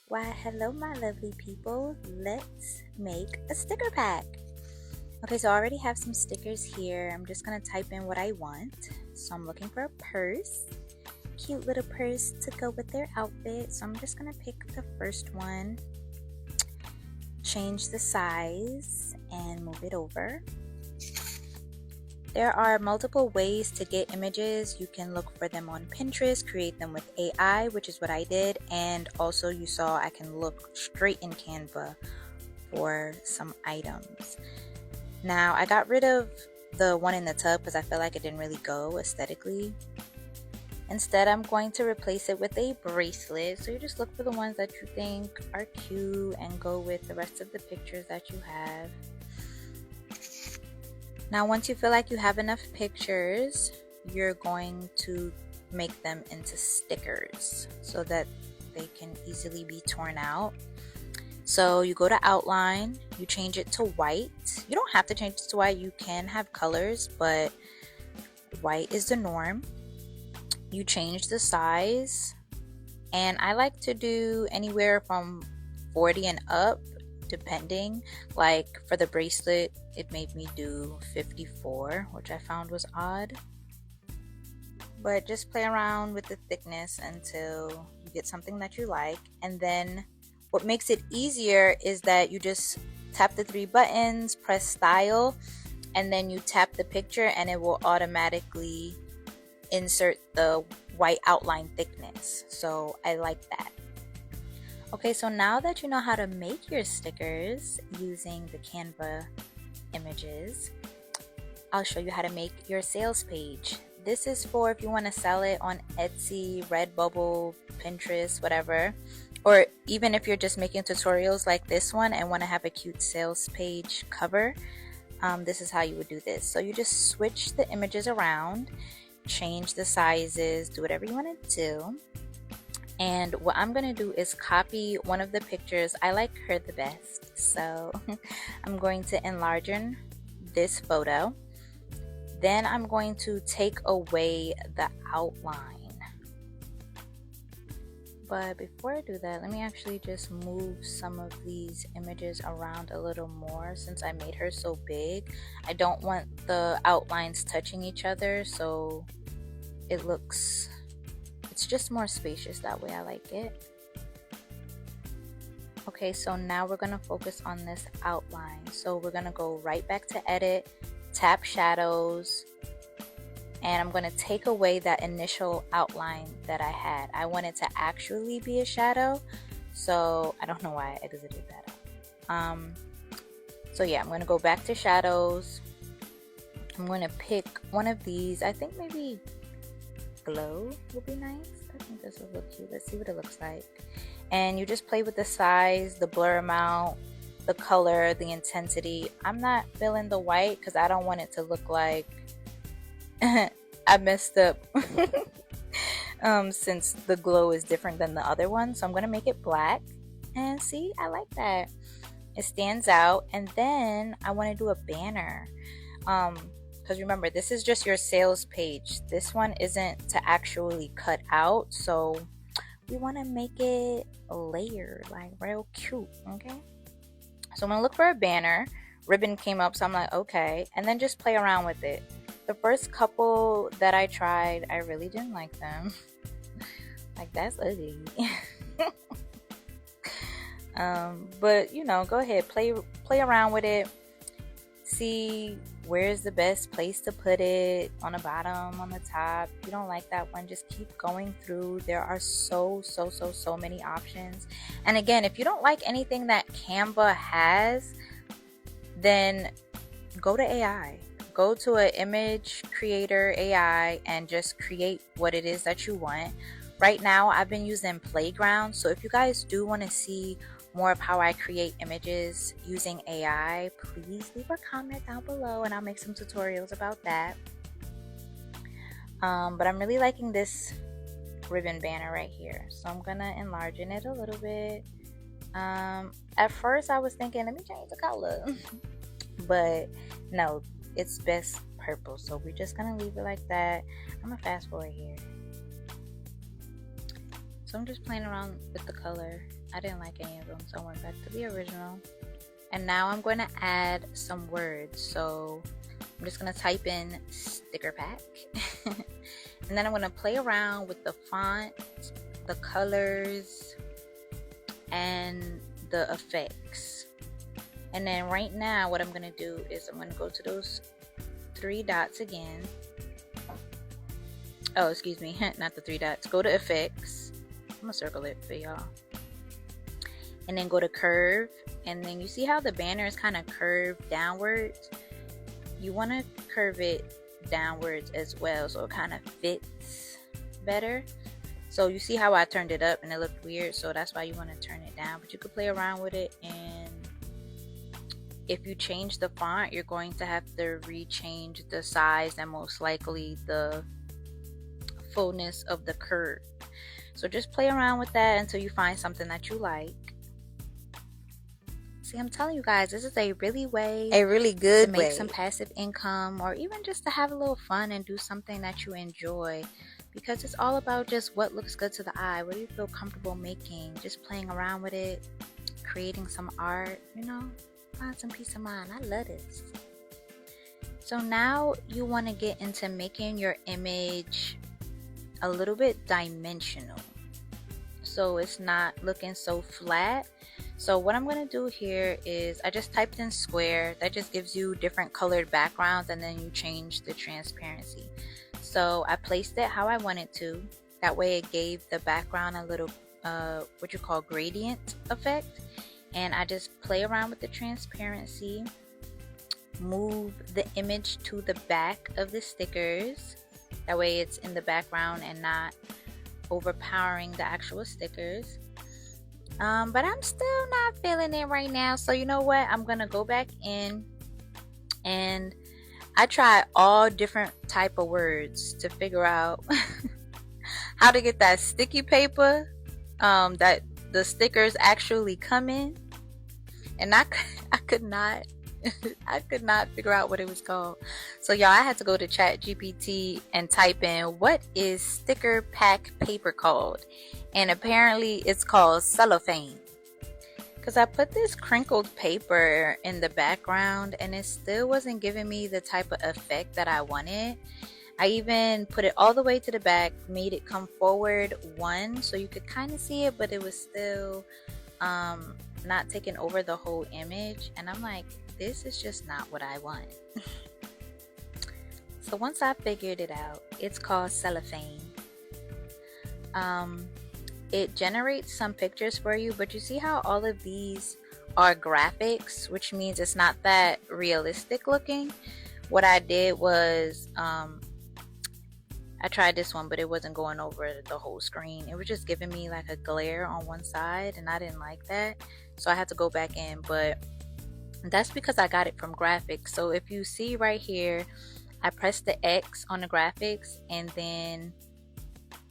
Why, hello, my lovely people. Let's make a sticker pack. Okay, so I already have some stickers here. I'm just gonna type in what I want. So I'm looking for a purse, cute little purse to go with their outfit. So I'm just gonna pick the first one, change the size, and move it over. There are multiple ways to get images. You can look for them on Pinterest, create them with AI, which is what I did, and also you saw I can look straight in Canva for some items. Now I got rid of the one in the tub because I feel like it didn't really go aesthetically. Instead, I'm going to replace it with a bracelet. So you just look for the ones that you think are cute and go with the rest of the pictures that you have. Now, once you feel like you have enough pictures, you're going to make them into stickers so that they can easily be torn out. So you go to outline, you change it to white. You don't have to change it to white, you can have colors, but white is the norm. You change the size, and I like to do anywhere from 40 and up, depending. Like for the bracelet, it made me do 54, which I found was odd. But just play around with the thickness until you get something that you like. And then what makes it easier is that you just tap the 3 buttons, press style, and then you tap the picture and it will automatically insert the white outline thickness. So I like that. Okay, so now that you know how to make your stickers using the Canva images, I'll show you how to make your sales page. This is for if you want to sell it on Etsy, Redbubble, Pinterest, whatever. Or even if you're just making tutorials like this one and want to have a cute sales page cover, this is how you would do this. So you just switch the images around, change the sizes, do whatever you want to do. And what I'm going to do is copy one of the pictures. I like her the best, so I'm going to enlarge this photo. Then I'm going to take away the outline. But before I do that, let me actually just move some of these images around a little more since I made her so big. I don't want the outlines touching each other, so it's just more spacious that way. I like it. Okay, so now we're gonna focus on this outline. So we're gonna go right back to edit, tap shadows, and I'm gonna take away that initial outline that I had. I want it to actually be a shadow, so I don't know why I exited that out. So yeah, I'm gonna go back to shadows. I'm gonna pick one of these. I think maybe glow would be nice. I think this will look cute. Let's see what it looks like. And you just play with the size, the blur amount, the color, the intensity. I'm not feeling the white because I don't want it to look like I messed up since the glow is different than the other one. So I'm gonna make it black, and see, I like that. It stands out. And then I want to do a banner, because remember, this is just your sales page. This one isn't to actually cut out, so we want to make it layered, like real cute. Okay, so I'm gonna look for a banner. Ribbon came up, so I'm like, okay, and then just play around with it. The first couple that I tried, I really didn't like them. Like, that's ugly. But you know, go ahead, play around with it. See where's the best place to put it, on the bottom, on the top. If you don't like that one, just keep going through. There are so many options. And again, if you don't like anything that Canva has, then go to AI. Go to an image creator AI and just create what it is that you want. Right now, I've been using Playground. So if you guys do want to see more of how I create images using AI, please leave a comment down below and I'll make some tutorials about that. But I'm really liking this ribbon banner right here. So I'm going to enlarge it a little bit. At first, I was thinking, let me change the color. But no, it's best purple, so we're just gonna leave it like that. I'm gonna fast forward here. So I'm just playing around with the color. I didn't like any of them, so I went back to the original. And now I'm going to add some words. So I'm just going to type in sticker pack. And then I'm going to play around with the font, the colors, and the effects. And then right now what I'm going to do is I'm going to go to those 3 dots again. Oh, excuse me, not the 3 dots. Go to effects. I'm going to circle it for y'all. And then go to curve. And then you see how the banner is kind of curved downwards? You want to curve it downwards as well so it kind of fits better. So you see how I turned it up and it looked weird, so that's why you want to turn it down. But you could play around with it, and if you change the font, you're going to have to rechange the size and most likely the fullness of the curve. So just play around with that until you find something that you like. See, I'm telling you guys, this is a really good way to make some passive income, or even just to have a little fun and do something that you enjoy, because it's all about just what looks good to the eye. What do you feel comfortable making? Just playing around with it, creating some art, you know, find some peace of mind. I love this. So now you want to get into making your image a little bit dimensional, so it's not looking so flat. So what I'm going to do here is I just typed in square. That just gives you different colored backgrounds, and then you change the transparency. So I placed it how I wanted to. That way it gave the background a little what you call gradient effect. And I just play around with the transparency, move the image to the back of the stickers. That way it's in the background and not overpowering the actual stickers. But I'm still not feeling it right now. So you know what? I'm going to go back in, and I tried all different type of words to figure out how to get that sticky paper that the stickers actually come in. And I could not I could not figure out what it was called. So y'all, I had to go to ChatGPT and type in, what is sticker pack paper called? And apparently it's called cellophane. Because I put this crinkled paper in the background and it still wasn't giving me the type of effect that I wanted. I even put it all the way to the back, made it come forward one so you could kind of see it, but it was still not taking over the whole image. And I'm like, this is just not what I want. So once I figured it out, it's called cellophane. It generates some pictures for you, but you see how all of these are graphics, which means it's not that realistic looking. What I did was I tried this one, but it wasn't going over the whole screen. It was just giving me like a glare on one side, and I didn't like that, so I had to go back in. But that's because I got it from graphics. So if you see right here, I pressed the X on the graphics, and then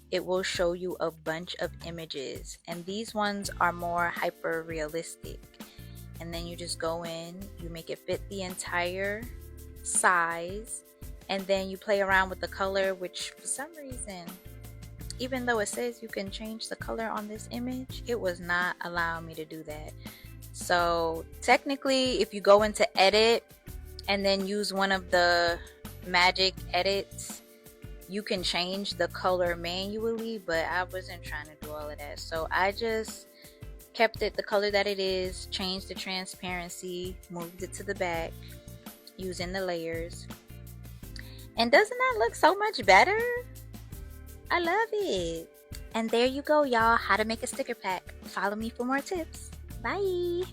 it will show you a bunch of images, and these ones are more hyper realistic. And then you just go in, you make it fit the entire size, and then you play around with the color, which for some reason, even though it says you can change the color on this image, it was not allowing me to do that. So technically, if you go into edit and then use one of the magic edits, you can change the color manually, but I wasn't trying to do all of that. So I just kept it the color that it is, changed the transparency, moved it to the back using the layers. And doesn't that look so much better? I love it. And there you go, y'all, how to make a sticker pack. Follow me for more tips. Bye.